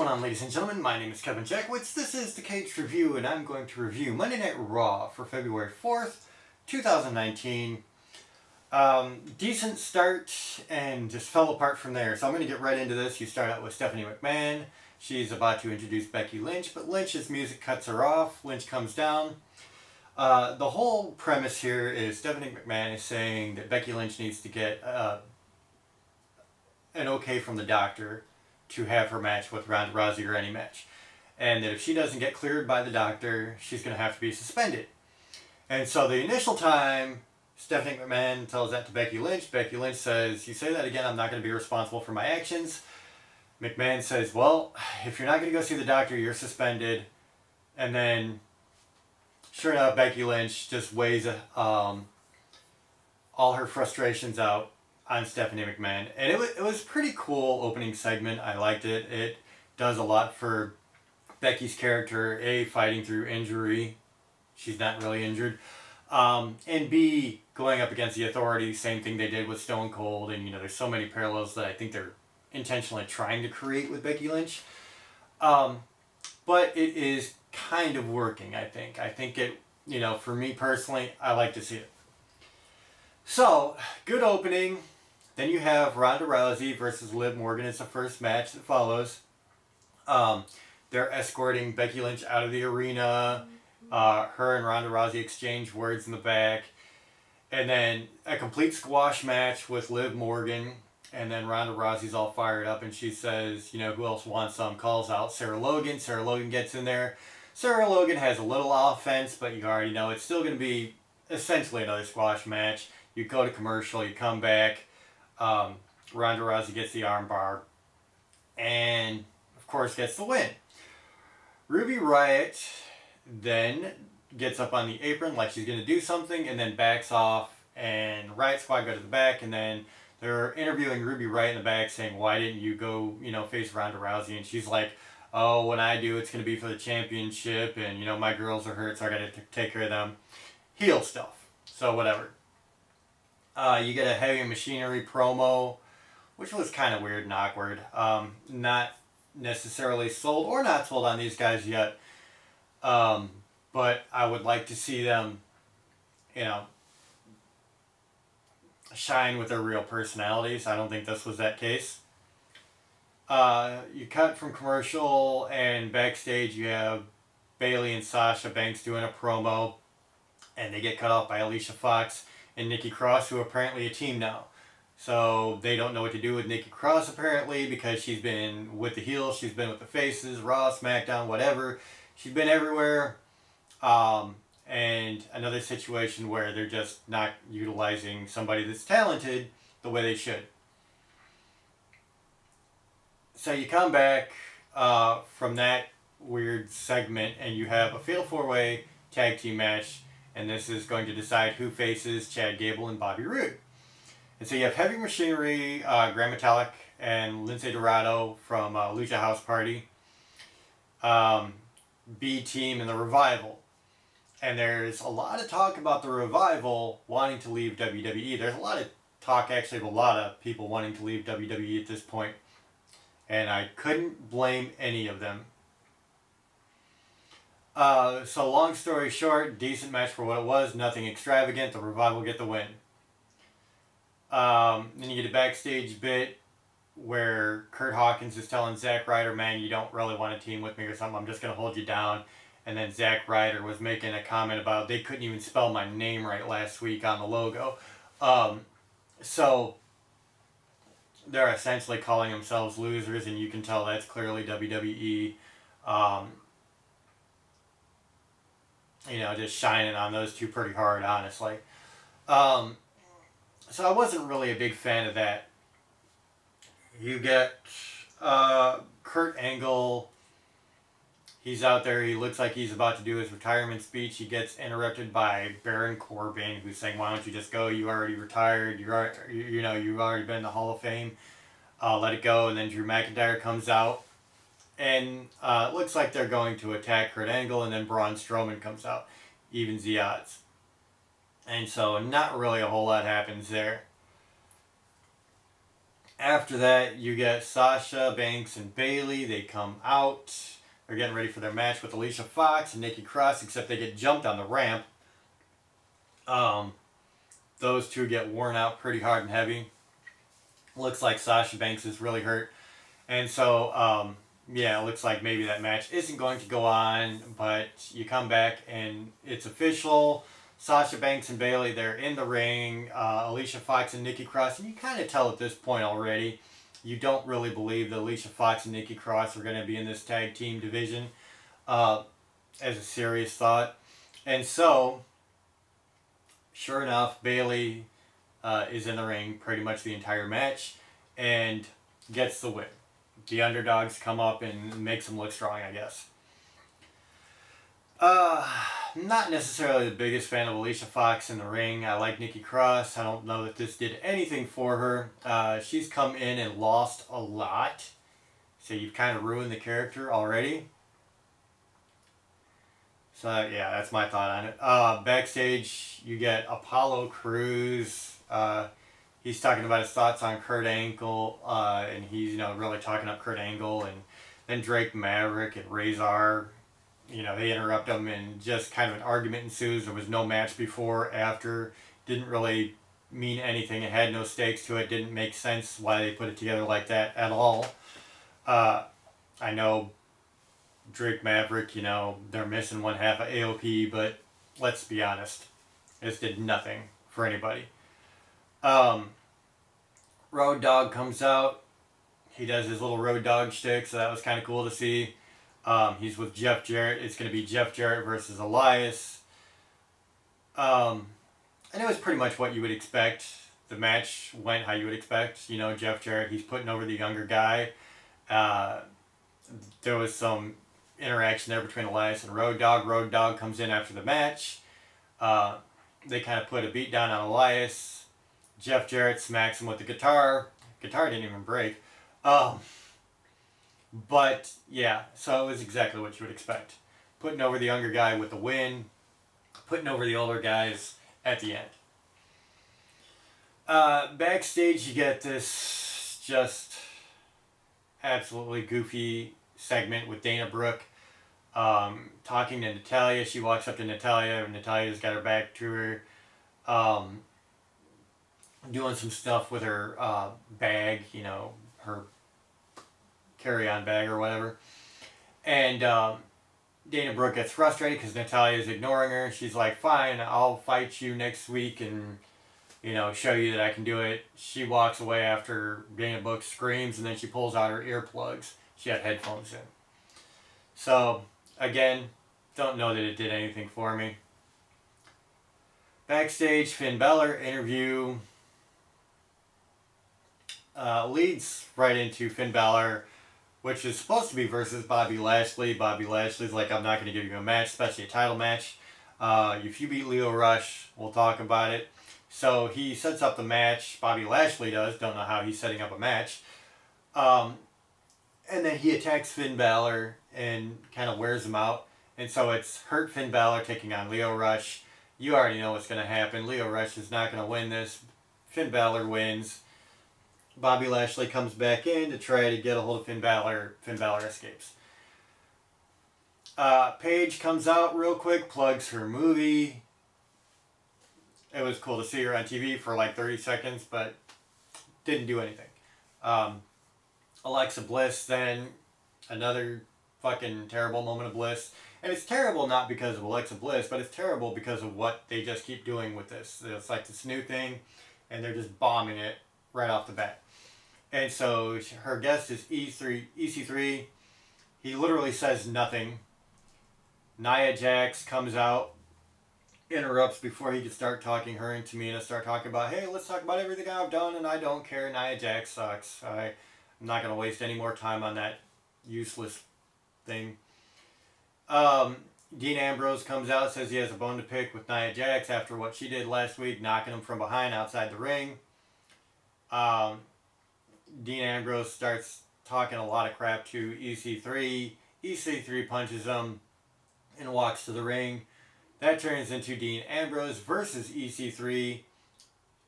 going on, ladies and gentlemen? My name is Kevin Jackwitz. This is the Kaged Review, and I'm going to review Monday Night Raw for February 4th, 2019. Decent start, and just fell apart from there. So I'm going to get right into this. You start out with Stephanie McMahon. She's about to introduce Becky Lynch, but Lynch's music cuts her off. Lynch comes down. The whole premise here is Stephanie McMahon is saying that Becky Lynch needs to get an okay from the doctor to have her match with Ronda Rousey or any match. And that if she doesn't get cleared by the doctor, she's going to have to be suspended. And so the initial time, Stephanie McMahon tells that to Becky Lynch. Becky Lynch says, "You say that again, I'm not going to be responsible for my actions." McMahon says, "Well, if you're not going to go see the doctor, you're suspended." And then, sure enough, Becky Lynch just weighs all her frustrations out on Stephanie McMahon. And it was a pretty cool opening segment. I liked it. It does a lot for Becky's character. A, fighting through injury. She's not really injured. And B, going up against the Authority. Same thing they did with Stone Cold. And, you know, there's so many parallels that I think they're intentionally trying to create with Becky Lynch. But it is kind of working, I think. I think it, you know, for me personally, I like to see it. So, good opening. Then you have Ronda Rousey versus Liv Morgan. It's the first match that follows. They're escorting Becky Lynch out of the arena. Her and Ronda Rousey exchange words in the back. And then a complete squash match with Liv Morgan. And then Ronda Rousey's all fired up and she says, you know, who else wants some? Calls out Sarah Logan. Sarah Logan gets in there. Sarah Logan has a little offense, but you already know it's still going to be essentially another squash match. You go to commercial, you come back. Ronda Rousey gets the armbar and, of course, gets the win. Ruby Riott then gets up on the apron like she's going to do something and then backs off, and Riott Squad go to the back, and then they're interviewing Ruby Riott in the back saying, why didn't you go, you know, face Ronda Rousey? And she's like, oh, when I do, it's going to be for the championship, and, you know, my girls are hurt, so I got to take care of them. Heel stuff. So, whatever. You get a Heavy Machinery promo, which was kind of weird and awkward. Not necessarily sold or not sold on these guys yet. But I would like to see them, you know, shine with their real personalities. I don't think this was that case. You cut from commercial, and backstage you have Bayley and Sasha Banks doing a promo, and they get cut off by Alicia Fox and Nikki Cross, who are apparently a team now. So they don't know what to do with Nikki Cross apparently, because she's been with the heels, she's been with the faces, Raw, SmackDown, whatever. She's been everywhere. And another situation where they're just not utilizing somebody that's talented the way they should. So you come back from that weird segment and you have a Fatal 4-Way tag team match. And this is going to decide who faces Chad Gable and Bobby Roode. And so you have Heavy Machinery, Gran Metalik, and Lince Dorado from Lucha House Party. B Team and the Revival. And there's a lot of talk about the Revival wanting to leave WWE. There's a lot of talk, actually, of a lot of people wanting to leave WWE at this point. And I couldn't blame any of them. So long story short, decent match for what it was, nothing extravagant. The Revival get the win. Then you get a backstage bit where Kurt Hawkins is telling Zack Ryder, man, you don't really want to team with me or something, I'm just going to hold you down. And then Zack Ryder was making a comment about they couldn't even spell my name right last week on the logo. So they're essentially calling themselves losers, and you can tell that's clearly WWE. You know, just shining on those two pretty hard, honestly. So I wasn't really a big fan of that. You get Kurt Angle. He's out there. He looks like he's about to do his retirement speech. He gets interrupted by Baron Corbin, who's saying, "Why don't you just go? You already retired. You've already been in the Hall of Fame. Let it go." And then Drew McIntyre comes out. And it looks like they're going to attack Kurt Angle, and then Braun Strowman comes out. Evens the odds. And so not really a whole lot happens there. After that, you get Sasha, Banks, and Bayley. They come out. They're getting ready for their match with Alicia Fox and Nikki Cross, except they get jumped on the ramp. Those two get worn out pretty hard and heavy. Looks like Sasha Banks is really hurt. And so, yeah, it looks like maybe that match isn't going to go on, but you come back and it's official. Sasha Banks and Bayley, they're in the ring. Alicia Fox and Nikki Cross, and you kind of tell at this point already, you don't really believe that Alicia Fox and Nikki Cross are going to be in this tag team division as a serious thought. And so, sure enough, Bayley is in the ring pretty much the entire match and gets the win. The underdogs come up and makes them look strong, I guess. Not necessarily the biggest fan of Alicia Fox in the ring. I like Nikki Cross. I don't know that this did anything for her. She's come in and lost a lot. So you've kind of ruined the character already. So yeah, that's my thought on it. Backstage, you get Apollo Crews. He's talking about his thoughts on Kurt Angle, and he's really talking up Kurt Angle, and then Drake Maverick and Razor, they interrupt him, and just kind of an argument ensues. There was no match before, after, didn't really mean anything. It had no stakes to it. Didn't make sense why they put it together like that at all. I know Drake Maverick, they're missing one half of AOP, but let's be honest, this did nothing for anybody. Road Dogg comes out. He does his little Road Dogg shtick, so that was kind of cool to see. He's with Jeff Jarrett. It's going to be Jeff Jarrett versus Elias. And it was pretty much what you would expect. The match went how you would expect. Jeff Jarrett, he's putting over the younger guy. There was some interaction there between Elias and Road Dogg. Road Dogg comes in after the match. They kind of put a beat down on Elias. Jeff Jarrett smacks him with the guitar. Guitar didn't even break. But yeah, so it was exactly what you would expect. Putting over the younger guy with the win. Putting over the older guys at the end. Backstage, you get this just absolutely goofy segment with Dana Brooke talking to Natalya. She walks up to Natalya, and Natalya's got her back to her, doing some stuff with her bag, her carry-on bag or whatever. And Dana Brooke gets frustrated because Natalya is ignoring her. She's like, fine, I'll fight you next week and, show you that I can do it. She walks away after Dana Brooke screams, and then she pulls out her earplugs. She had headphones in. So, again, don't know that it did anything for me. Backstage, Finn Balor interview leads right into Finn Balor, which is supposed to be versus Bobby Lashley. Bobby Lashley's like, I'm not going to give you a match, especially a title match. If you beat Lio Rush, we'll talk about it. So he sets up the match. Bobby Lashley does. Don't know how he's setting up a match. And then he attacks Finn Balor and kind of wears him out. And so it's hurt Finn Balor taking on Lio Rush. You already know what's going to happen. Lio Rush is not going to win this. Finn Balor wins. Bobby Lashley comes back in to try to get a hold of Finn Balor. Finn Balor escapes. Paige comes out real quick, plugs her movie. It was cool to see her on TV for like 30 seconds, but didn't do anything. Alexa Bliss, then another fucking terrible moment of bliss. And it's terrible not because of Alexa Bliss, but it's terrible because of what they just keep doing with this. It's like this new thing, and they're just bombing it right off the bat. And so her guest is EC3. He literally says nothing. Nia Jax comes out, interrupts before he can start talking. Her and Tamina start talking about, hey, let's talk about everything I've done, and I don't care. Nia Jax sucks. I'm not going to waste any more time on that useless thing. Dean Ambrose comes out, says he has a bone to pick with Nia Jax after what she did last week, knocking him from behind outside the ring. Dean Ambrose starts talking a lot of crap to EC3. EC3 punches him and walks to the ring. That turns into Dean Ambrose versus EC3.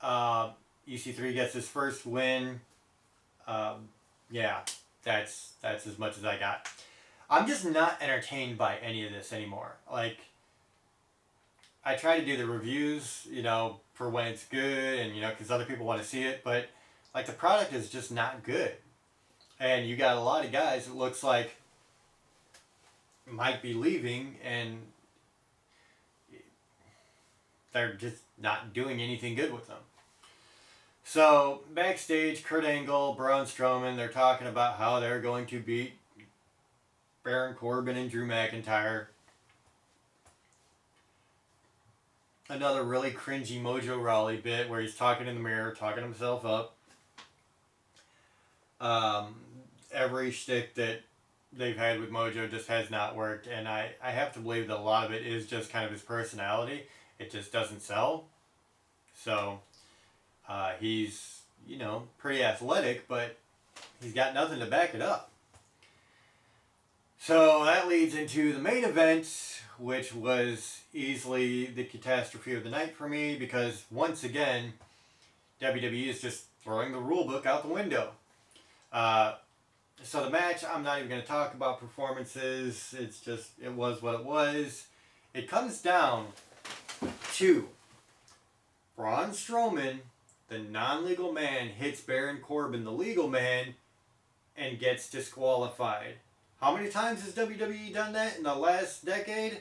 EC3 gets his first win Yeah, that's as much as I got. I'm just not entertained by any of this anymore. Like, I try to do the reviews, you know, for when it's good and, you know, because other people want to see it, but, like, the product is just not good. And you got a lot of guys, it looks like, might be leaving, and they're just not doing anything good with them. So, backstage, Kurt Angle, Braun Strowman, they're talking about how they're going to beat Baron Corbin and Drew McIntyre. Another really cringy Mojo Rawley bit where he's talking in the mirror, talking himself up. Every shtick that they've had with Mojo just has not worked, and I have to believe that a lot of it is just kind of his personality. It just doesn't sell. So, he's, you know, pretty athletic, but he's got nothing to back it up. So that leads into the main event, which was easily the catastrophe of the night for me, because once again, WWE is just throwing the rule book out the window. So the match, I'm not even going to talk about performances. It's just, it was what it was. It comes down to Braun Strowman, the non-legal man, hits Baron Corbin, the legal man, and gets disqualified. How many times has WWE done that in the last decade?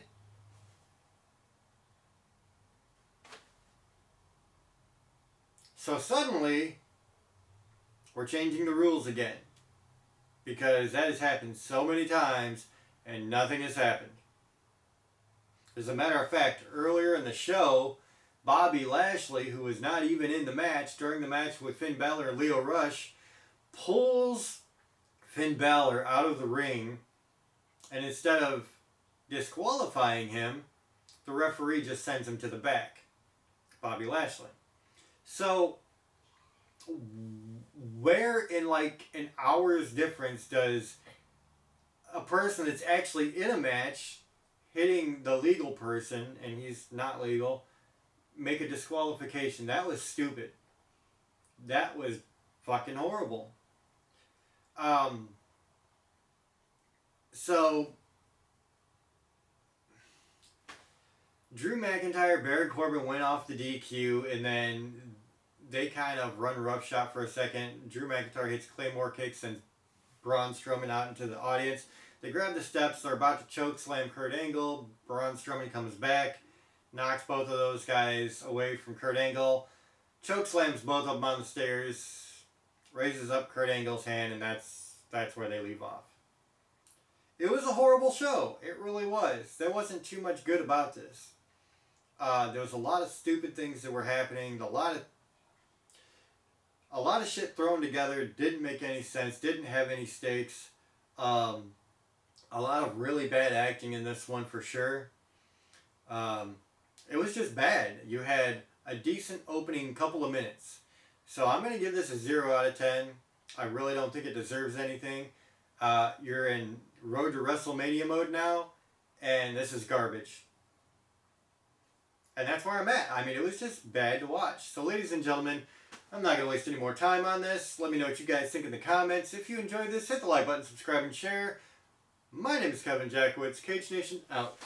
So suddenly, we're changing the rules again. Because that has happened so many times and nothing has happened. As a matter of fact, earlier in the show, Bobby Lashley, who was not even in the match, during the match with Finn Balor and Lio Rush, pulls Finn Balor out of the ring, and instead of disqualifying him, the referee just sends him to the back. Bobby Lashley. So, where in like an hour's difference does a person that's actually in a match hitting the legal person, and he's not legal, make a disqualification? That was stupid. That was fucking horrible. So Drew McIntyre, Baron Corbin went off the DQ, and then they kind of run roughshod for a second. Drew McIntyre hits Claymore kicks and Braun Strowman out into the audience. They grab the steps. They're about to choke slam Kurt Angle. Braun Strowman comes back, knocks both of those guys away from Kurt Angle, choke slams both of them on the stairs, raises up Kurt Angle's hand, and that's where they leave off. It was a horrible show. It really was. There wasn't too much good about this. There was a lot of stupid things that were happening. A lot of shit thrown together, didn't make any sense, didn't have any stakes. A lot of really bad acting in this one for sure. It was just bad. You had a decent opening couple of minutes. So I'm going to give this a 0 out of 10. I really don't think it deserves anything. You're in Road to WrestleMania mode now, and this is garbage. And that's where I'm at. I mean, it was just bad to watch. So ladies and gentlemen, I'm not going to waste any more time on this. Let me know what you guys think in the comments. If you enjoyed this, hit the like button, subscribe, and share. My name is Kevin Jackowitz. Kaged Nation out.